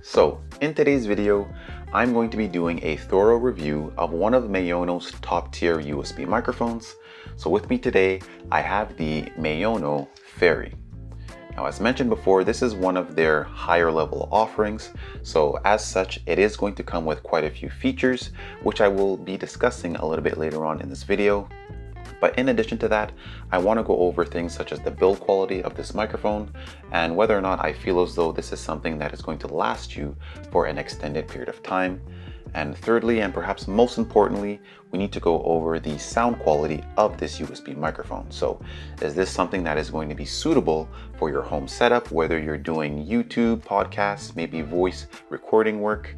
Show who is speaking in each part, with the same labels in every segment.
Speaker 1: So in today's video, I'm going to be doing a thorough review of one of Maono's top tier USB microphones. So with me today, I have the Maono Fairy. Now, as mentioned before, this is one of their higher level offerings. So as such, it is going to come with quite a few features, which I will be discussing a little bit later on in this video. But in addition to that, I want to go over things such as the build quality of this microphone and whether or not I feel as though this is something that is going to last you for an extended period of time. And thirdly, and perhaps most importantly, we need to go over the sound quality of this USB microphone. So is this something that is going to be suitable for your home setup, whether you're doing YouTube, podcasts, maybe voice recording work?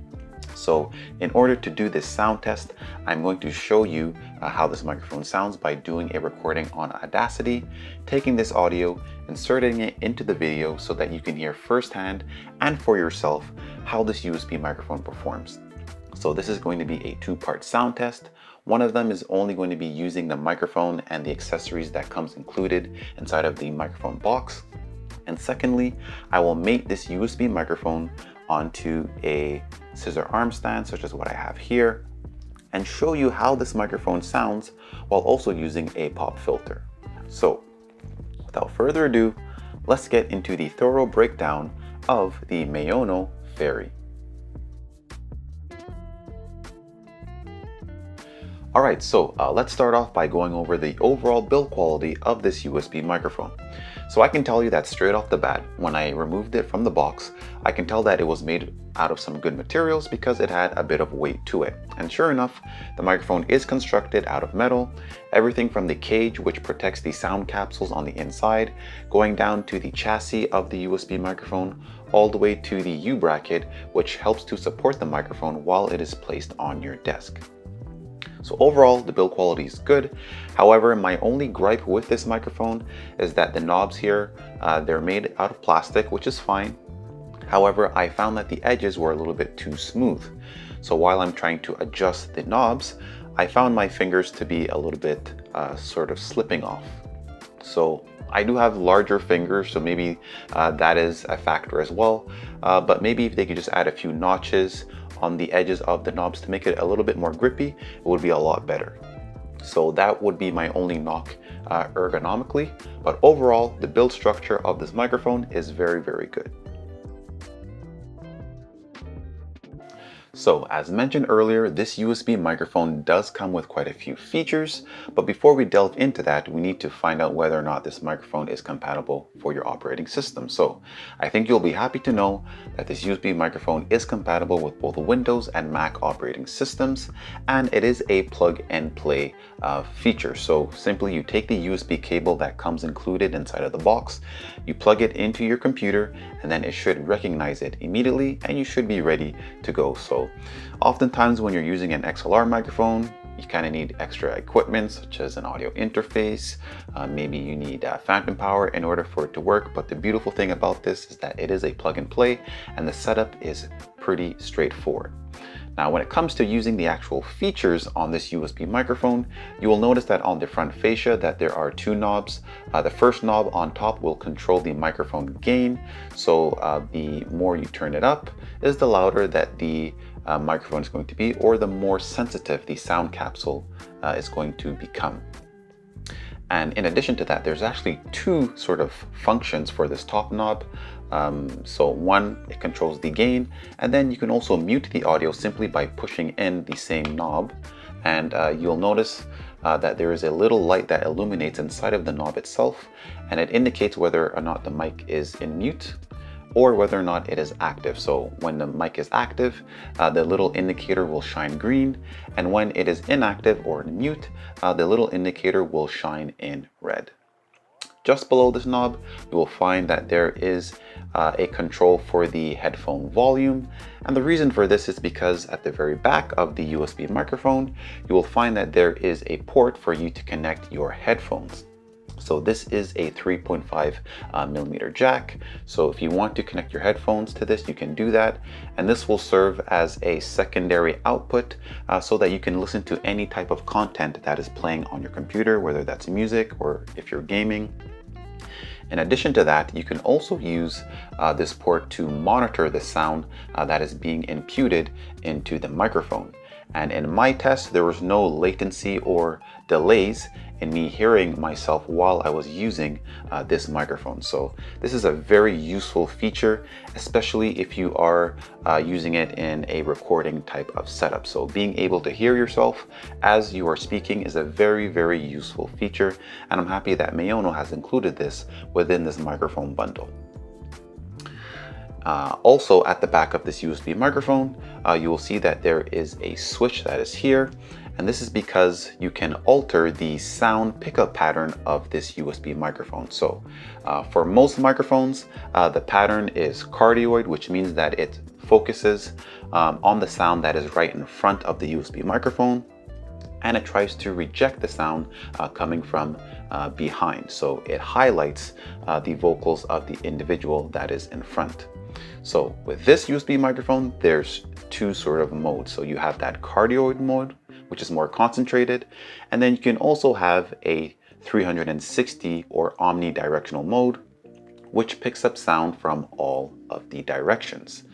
Speaker 1: So in order to do this sound test, I'm going to show you how this microphone sounds by doing a recording on Audacity, taking this audio, inserting it into the video so that you can hear firsthand and for yourself how this USB microphone performs. So this is going to be a two-part sound test. One of them is only going to be using the microphone and the accessories that comes included inside of the microphone box. And secondly, I will mate this USB microphone onto a scissor arm stand such as what I have here and show you how this microphone sounds while also using a pop filter. So without further ado, let's get into the thorough breakdown of the Maono Fairy. Alright, so let's start off by going over the overall build quality of this USB microphone. So I can tell you that straight off the bat, when I removed it from the box, I can tell that it was made out of some good materials because it had a bit of weight to it. And sure enough, the microphone is constructed out of metal, everything from the cage, which protects the sound capsules on the inside, going down to the chassis of the USB microphone, all the way to the U-bracket, which helps to support the microphone while it is placed on your desk. So overall, the build quality is good. However, my only gripe with this microphone is that the knobs here, they're made out of plastic, which is fine. However, I found that the edges were a little bit too smooth. So while I'm trying to adjust the knobs, I found my fingers to be a little bit sort of slipping off. So I do have larger fingers, so maybe that is a factor as well. But maybe if they could just add a few notches on the edges of the knobs to make it a little bit more grippy, it would be a lot better. So that would be my only knock ergonomically, but overall the build structure of this microphone is very, very good. So as mentioned earlier, this USB microphone does come with quite a few features, but before we delve into that, we need to find out whether or not this microphone is compatible for your operating system. So I think you'll be happy to know that this USB microphone is compatible with both Windows and Mac operating systems, and it is a plug and play feature. So simply you take the USB cable that comes included inside of the box, you plug it into your computer, and then it should recognize it immediately and you should be ready to go. So oftentimes when you're using an XLR microphone, you kind of need extra equipment such as an audio interface. Maybe you need phantom power in order for it to work. But the beautiful thing about this is that it is a plug and play and the setup is pretty straightforward. Now, when it comes to using the actual features on this USB microphone, you will notice that on the front fascia that there are two knobs. The first knob on top will control the microphone gain. So the more you turn it up is the louder that the microphone is going to be, or the more sensitive the sound capsule is going to become. And in addition to that, there's actually two sort of functions for this top knob. So one, it controls the gain, and then you can also mute the audio simply by pushing in the same knob. And you'll notice that there is a little light that illuminates inside of the knob itself, and it indicates whether or not the mic is in mute or whether or not it is active. So when the mic is active, the little indicator will shine green, and when it is inactive or in mute, the little indicator will shine in red. just below this knob, you will find that there is a control for the headphone volume. And the reason for this is because at the very back of the USB microphone, you will find that there is a port for you to connect your headphones. So this is a 3.5 millimeter jack. So if you want to connect your headphones to this, you can do that. And this will serve as a secondary output so that you can listen to any type of content that is playing on your computer, whether that's music or if you're gaming. In addition to that, you can also use this port to monitor the sound that is being imputed into the microphone. And in my test, there was no latency or delays in me hearing myself while I was using this microphone. So this is a very useful feature, especially if you are using it in a recording type of setup. So being able to hear yourself as you are speaking is a very, very useful feature. And I'm happy that Maono has included this within this microphone bundle. Also at the back of this USB microphone, you will see that there is a switch that is here. And this is because you can alter the sound pickup pattern of this USB microphone. So for most microphones, the pattern is cardioid, which means that it focuses on the sound that is right in front of the USB microphone, and it tries to reject the sound coming from behind. So it highlights the vocals of the individual that is in front. So with this USB microphone, there's two sort of modes. So you have that cardioid mode, which is more concentrated, and then you can also have a 360 or omnidirectional mode, which picks up sound from all of the directions.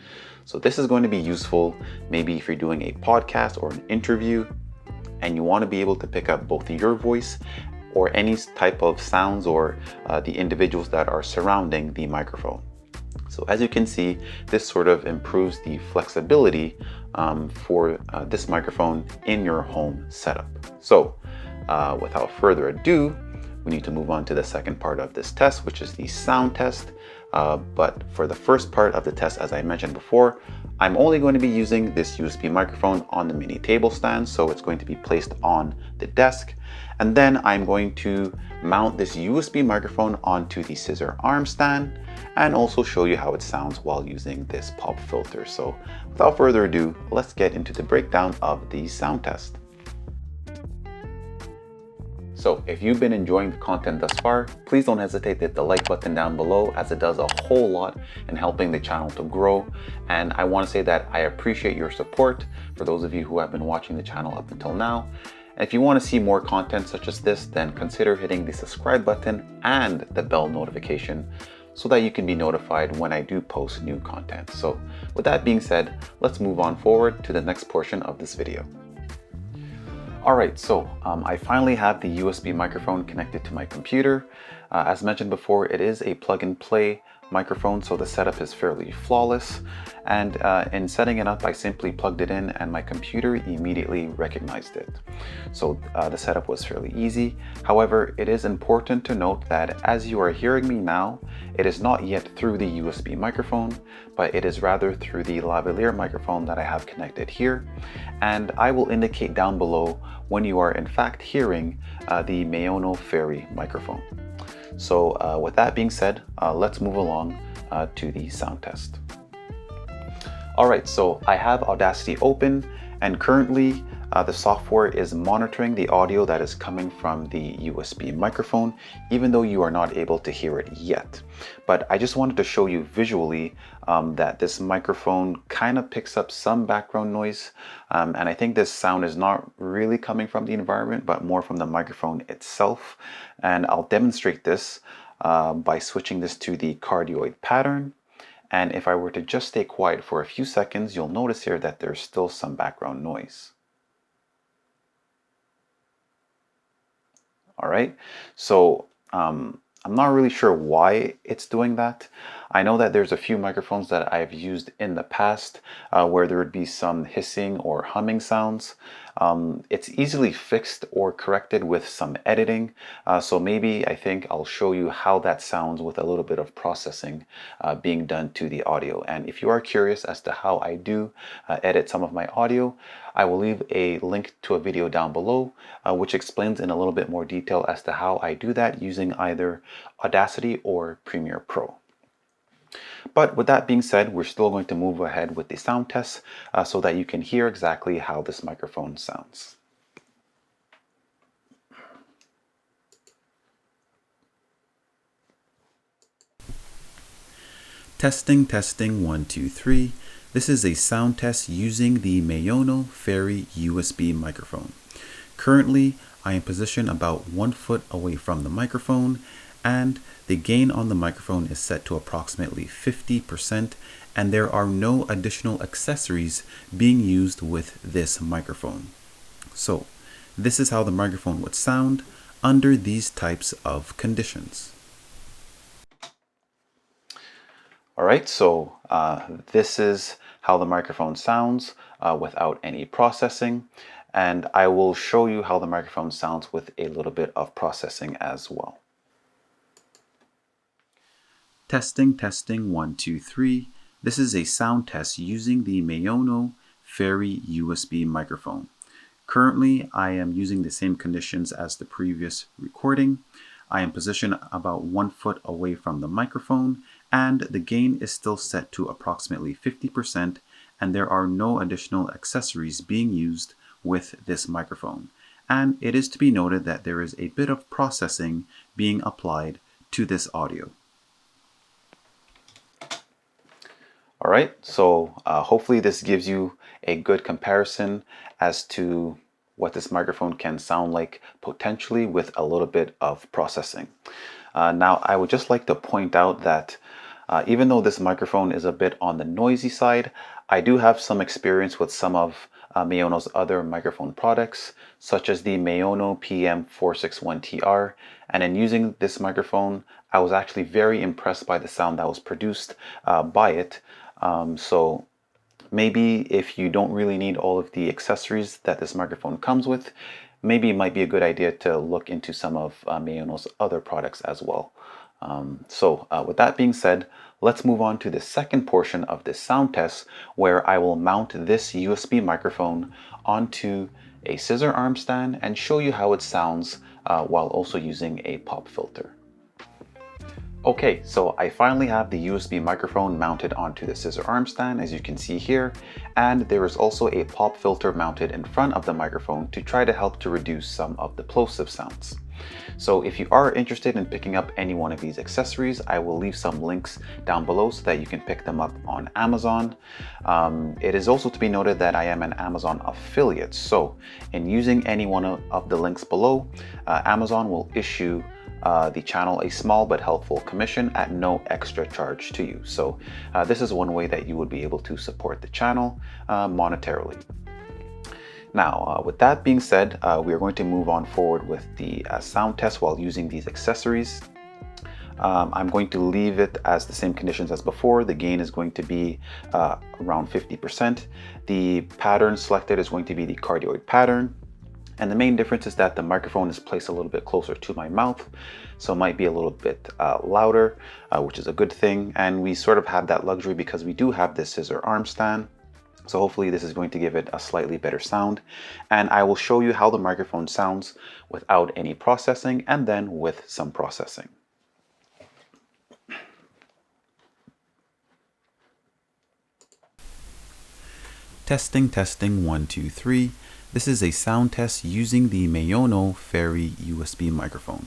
Speaker 1: So this is going to be useful maybe if you're doing a podcast or an interview and you want to be able to pick up both your voice or any type of sounds or the individuals that are surrounding the microphone. So as you can see, this sort of improves the flexibility for this microphone in your home setup. So without further ado, we need to move on to the second part of this test, which is the sound test. But for the first part of the test, as I mentioned before, I'm only going to be using this USB microphone on the mini table stand. So it's going to be placed on the desk. And then I'm going to mount this USB microphone onto the scissor arm stand and also show you how it sounds while using this pop filter. So without further ado, let's get into the breakdown of the sound test. So if you've been enjoying the content thus far, please don't hesitate to hit the like button down below, as it does a whole lot in helping the channel to grow. And I want to say that I appreciate your support for those of you who have been watching the channel up until now. And if you want to see more content such as this, then consider hitting the subscribe button and the bell notification so that you can be notified when I do post new content. So with that being said, let's move on forward to the next portion of this video. Alright, so I finally have the USB microphone connected to my computer. As mentioned before, it is a plug and play microphone, so the setup is fairly flawless. And in setting it up, I simply plugged it in and my computer immediately recognized it. So the setup was fairly easy. However, it is important to note that as you are hearing me now, it is not yet through the USB microphone, but it is rather through the lavalier microphone that I have connected here. And I will indicate down below when you are in fact hearing the Maono Fairy microphone. So with that being said, let's move along to the sound test. Alright, so I have Audacity open, and currently the software is monitoring the audio that is coming from the USB microphone, even though you are not able to hear it yet. But I just wanted to show you visually that this microphone kind of picks up some background noise. And I think this sound is not really coming from the environment, but more from the microphone itself. And I'll demonstrate this by switching this to the cardioid pattern. And if I were to just stay quiet for a few seconds, you'll notice here that there's still some background noise. All right, so I'm not really sure why it's doing that. I know that there's a few microphones that I've used in the past where there would be some hissing or humming sounds. It's easily fixed or corrected with some editing. So maybe I think I'll show you how that sounds with a little bit of processing being done to the audio. And if you are curious as to how I do edit some of my audio, I will leave a link to a video down below which explains in a little bit more detail as to how I do that using either Audacity or Premiere Pro. But with that being said, we're still going to move ahead with the sound test so that you can hear exactly how this microphone sounds.
Speaker 2: Testing, testing, 1, 2, 3. This is a sound test using the Maono Fairy USB microphone. Currently, I am positioned about 1 foot away from the microphone, and the gain on the microphone is set to approximately 50%, and there are no additional accessories being used with this microphone. So, this is how the microphone would sound under these types of conditions.
Speaker 1: All right, so this is how the microphone sounds without any processing, and I will show you how the microphone sounds with a little bit of processing as well.
Speaker 2: Testing, testing, 1, 2, 3. This is a sound test using the Maono Fairy USB microphone. Currently, I am using the same conditions as the previous recording. I am positioned about 1 foot away from the microphone, and the gain is still set to approximately 50%, and there are no additional accessories being used with this microphone. And it is to be noted that there is a bit of processing being applied to this audio.
Speaker 1: All right, so hopefully this gives you a good comparison as to what this microphone can sound like potentially with a little bit of processing. Now, I would just like to point out that even though this microphone is a bit on the noisy side, I do have some experience with some of Maono's other microphone products, such as the Maono PM461TR. And in using this microphone, I was actually very impressed by the sound that was produced by it. So maybe if you don't really need all of the accessories that this microphone comes with, maybe it might be a good idea to look into some of Maono's other products as well. With that being said, let's move on to the second portion of this sound test where I will mount this USB microphone onto a scissor arm stand and show you how it sounds while also using a pop filter. Okay, so I finally have the USB microphone mounted onto the scissor arm stand, as you can see here, and there is also a pop filter mounted in front of the microphone to try to help to reduce some of the plosive sounds. So if you are interested in picking up any one of these accessories, I will leave some links down below so that you can pick them up on Amazon. It is also to be noted that I am an Amazon affiliate, so in using any one of the links below, Amazon will issue the channel a small but helpful commission at no extra charge to you. So this is one way that you would be able to support the channel monetarily. Now, with that being said, we are going to move on forward with the sound test while using these accessories. I'm going to leave it as the same conditions as before. The gain is going to be around 50%. The pattern selected is going to be the cardioid pattern. And the main difference is that the microphone is placed a little bit closer to my mouth, so it might be a little bit louder, which is a good thing. And we sort of have that luxury because we do have this scissor arm stand. So hopefully this is going to give it a slightly better sound. And I will show you how the microphone sounds without any processing and then with some processing.
Speaker 2: Testing, testing, 1, 2, 3. This is a sound test using the Maono Fairy USB microphone.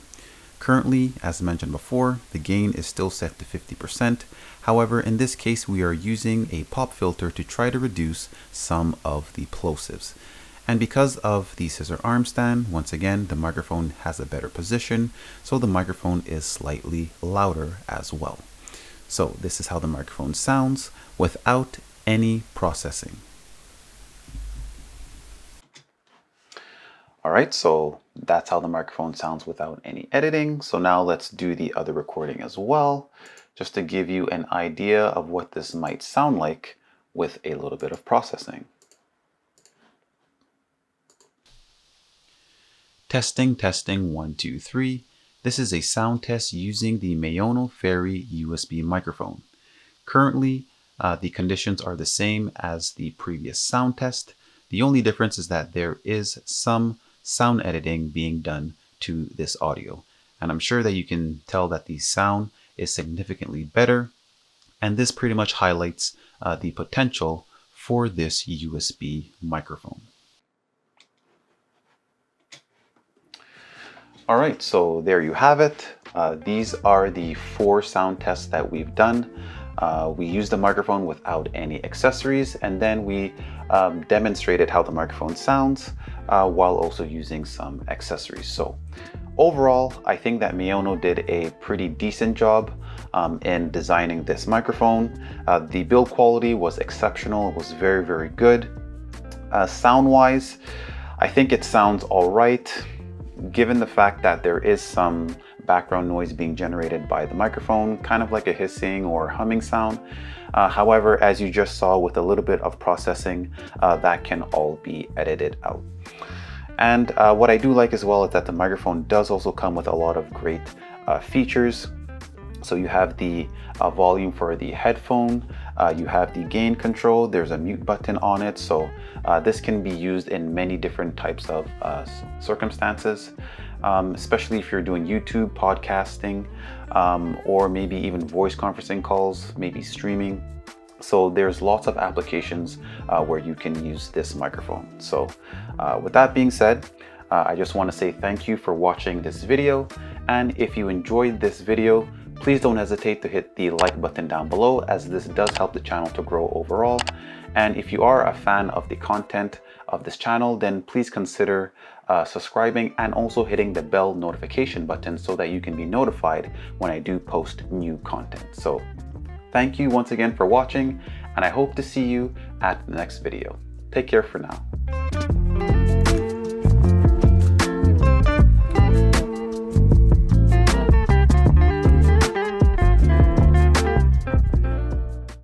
Speaker 2: Currently, as mentioned before, the gain is still set to 50%. However, in this case, we are using a pop filter to try to reduce some of the plosives. And because of the scissor arm stand, once again, the microphone has a better position, so the microphone is slightly louder as well. So this is how the microphone sounds without any processing.
Speaker 1: All right, so that's how the microphone sounds without any editing. So now let's do the other recording as well. just to give you an idea of what this might sound like with a little bit of processing.
Speaker 2: Testing, testing, 1, 2, 3. This is a sound test using the Maono Fairy USB microphone. Currently, the conditions are the same as the previous sound test. The only difference is that there is some sound editing being done to this audio. And I'm sure that you can tell that the sound is significantly better. And this pretty much highlights the potential for this USB microphone.
Speaker 1: All right, so there you have it. These are the 4 sound tests that we've done. We used the microphone without any accessories, and then we demonstrated how the microphone sounds while also using some accessories. So overall, I think that Maono did a pretty decent job in designing this microphone. The build quality was exceptional. It was very, very good. Sound-wise, I think it sounds all right, given the fact that there is some background noise being generated by the microphone, kind of like a hissing or humming sound. However, as you just saw, with a little bit of processing, that can all be edited out. And what I do like as well is that the microphone does also come with a lot of great features. So you have the volume for the headphone, you have the gain control, there's a mute button on it, so this can be used in many different types of circumstances, especially if you're doing YouTube, podcasting, or maybe even voice conferencing calls, maybe streaming. So there's lots of applications where you can use this microphone. So with that being said, I just want to say thank you for watching this video, and if you enjoyed this video, please don't hesitate to hit the like button down below, as this does help the channel to grow overall. And if you are a fan of the content of this channel, then please consider subscribing and also hitting the bell notification button so that you can be notified when I do post new content. So thank you once again for watching, and I hope to see you at the next video. Take care for now.